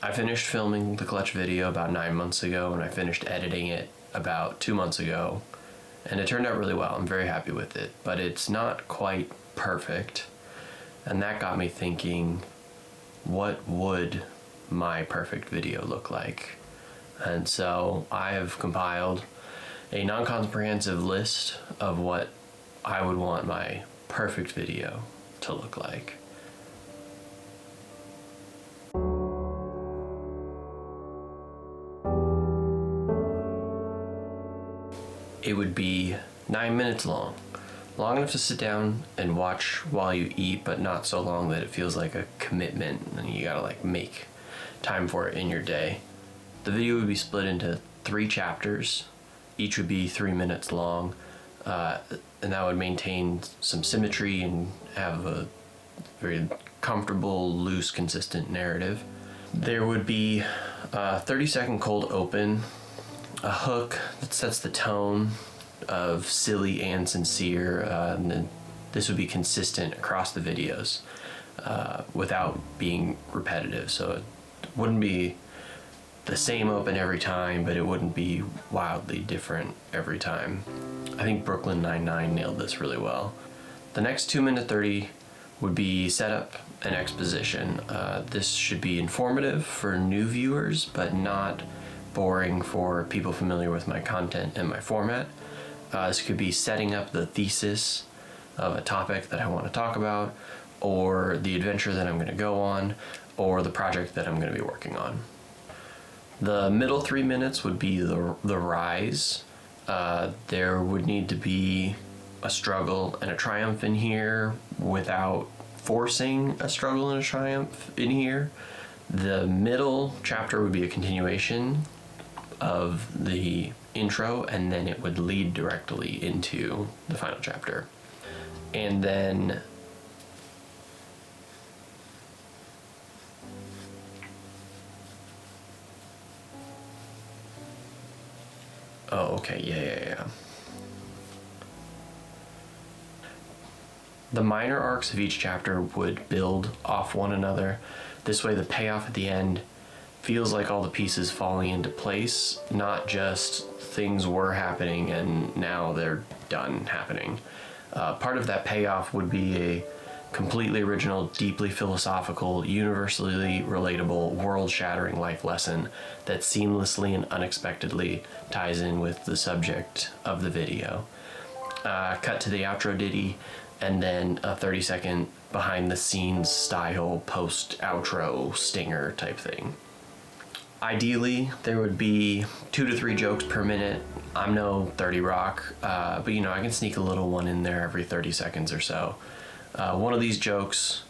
I finished filming the clutch video about 9 months ago, and I finished editing it about 2 months ago, and it turned out really well. I'm very happy with it, but it's not quite perfect, and that got me thinking, what would my perfect video look like? And so I have compiled a non-comprehensive list of what I would want my perfect video to look like. It would be 9 minutes long enough to sit down and watch while you eat, but not so long that it feels like a commitment and you gotta like make time for it in your day. The video would be split into 3 chapters. Each would be 3 minutes long, and that would maintain some symmetry and have a very comfortable, loose, consistent narrative. There would be a 30-second cold open, a hook that sets the tone of silly and sincere, and then this would be consistent across the videos without being repetitive. So it wouldn't be the same open every time, but it wouldn't be wildly different every time. I think Brooklyn Nine-Nine nailed this really well. The next 2-minute 30 would be setup and exposition. This should be informative for new viewers, but not boring for people familiar with my content and my format. This could be setting up the thesis of a topic that I want to talk about, or the adventure that I'm going to go on, or the project that I'm going to be working on. The middle 3 minutes would be the rise. There would need to be a struggle and a triumph in here without forcing a struggle and a triumph in here. The middle chapter would be a continuation of the intro, and then it would lead directly into the final chapter. And then yeah. The minor arcs of each chapter would build off one another. This way the payoff at the end feels like all the pieces falling into place, not just things were happening and now they're done happening. Part of that payoff would be a completely original, deeply philosophical, universally relatable, world-shattering life lesson that seamlessly and unexpectedly ties in with the subject of the video. Cut to the outro ditty, and then a 30-second behind-the-scenes style post-outro stinger type thing. Ideally, there would be 2 to 3 jokes per minute. I'm no 30 Rock, but you know, I can sneak a little one in there every 30 seconds or so. One of these jokes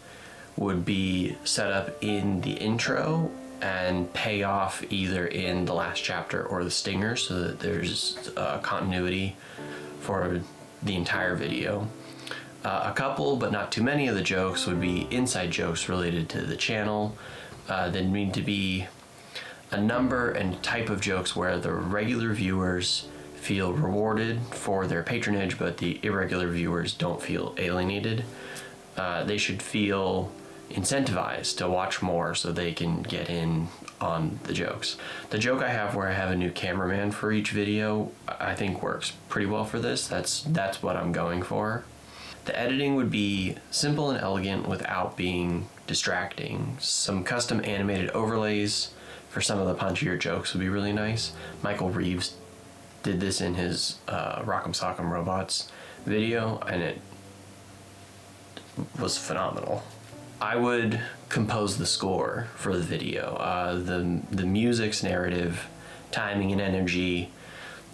would be set up in the intro and pay off either in the last chapter or the stinger, so that there's continuity for the entire video. A couple, but not too many of the jokes would be inside jokes related to the channel. There need to be a number and type of jokes where the regular viewers feel rewarded for their patronage, but the irregular viewers don't feel alienated. They should feel incentivized to watch more so they can get in on the jokes. The joke I have where I have a new cameraman for each video, I think works pretty well for this. That's what I'm going for. The editing would be simple and elegant without being distracting. Some custom animated overlays for some of the punchier jokes would be really nice. Michael Reeves did this in his Rock'em Sock'em Robots video, and it was phenomenal. I would compose the score for the video. The music's narrative, timing, and energy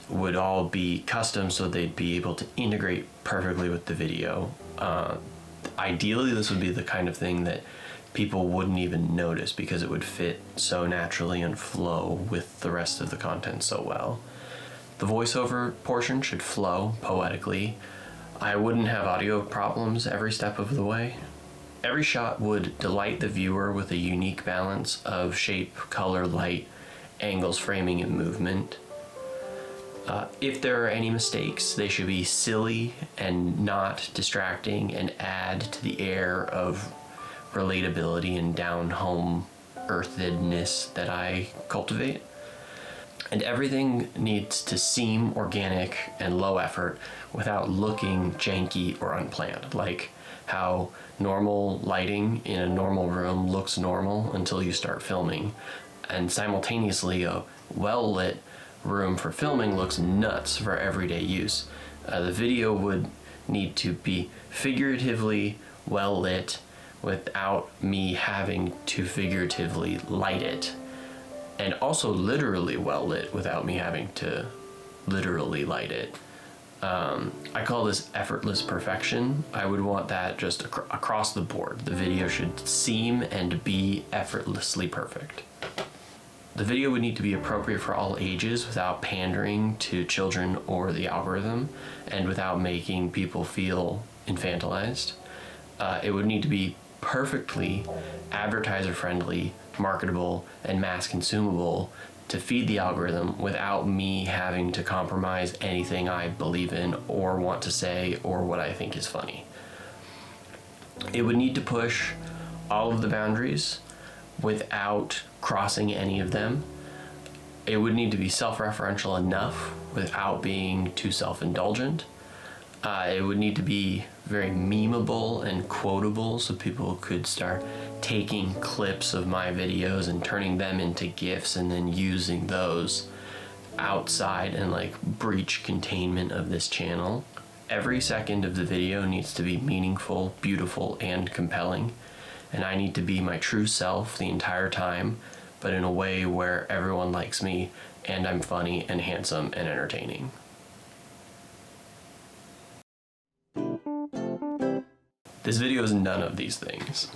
would all be custom, so they'd be able to integrate perfectly with the video. Ideally, this would be the kind of thing that people wouldn't even notice because it would fit so naturally and flow with the rest of the content so well. The voiceover portion should flow poetically. I wouldn't have audio problems every step of the way. Every shot would delight the viewer with a unique balance of shape, color, light, angles, framing, and movement. If there are any mistakes, they should be silly and not distracting and add to the air of relatability and down-home earthedness that I cultivate. And everything needs to seem organic and low effort without looking janky or unplanned. Like how normal lighting in a normal room looks normal until you start filming. And simultaneously, a well-lit room for filming looks nuts for everyday use. The video would need to be figuratively well lit without me having to figuratively light it, and also literally well lit without me having to literally light it. I call this effortless perfection. I would want that just across the board. The video should seem and be effortlessly perfect. The video would need to be appropriate for all ages without pandering to children or the algorithm, and without making people feel infantilized. It would need to be perfectly advertiser friendly, marketable, and mass consumable to feed the algorithm without me having to compromise anything I believe in or want to say or what I think is funny. It would need to push all of the boundaries without crossing any of them. It would need to be self-referential enough without being too self-indulgent. It would need to be very memeable and quotable, so people could start taking clips of my videos and turning them into GIFs and then using those outside and like breach containment of this channel. Every second of the video needs to be meaningful, beautiful, and compelling. And I need to be my true self the entire time, but in a way where everyone likes me and I'm funny and handsome and entertaining. This video is none of these things.